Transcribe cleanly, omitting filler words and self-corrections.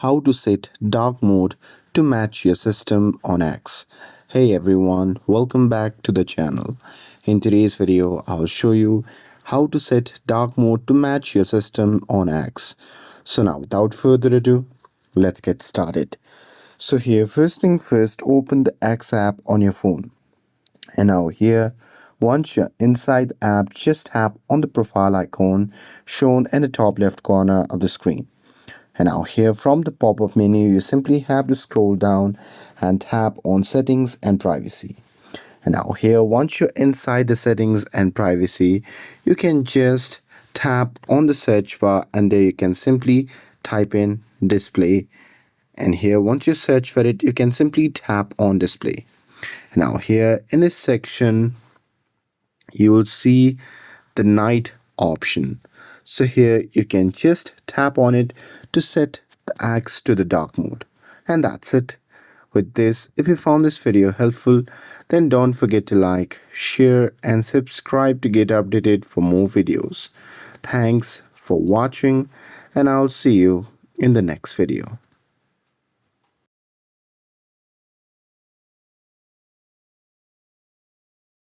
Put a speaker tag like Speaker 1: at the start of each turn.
Speaker 1: how to set dark mode to match your system on X. Hey everyone, welcome back to the channel. In today's video, I'll show you how to set dark mode to match your system on X. So now without further ado, let's get started. So here, first thing first, open the X app on your phone. And now here, once you're inside the app, just tap on the profile icon shown in the top left corner of the screen. And now here from the pop-up menu, you simply have to scroll down and tap on settings and privacy. And now here, once you're inside the settings and privacy, you can just tap on the search bar and there you can simply type in display. And here, once you search for it, you can simply tap on display. Now here in this section, you will see the night option. So here you can just tap on it to set the X to the dark mode. And that's it. With this, if you found this video helpful, then don't forget to like, share and subscribe to get updated for more videos. Thanks for watching and I'll see you in the next video.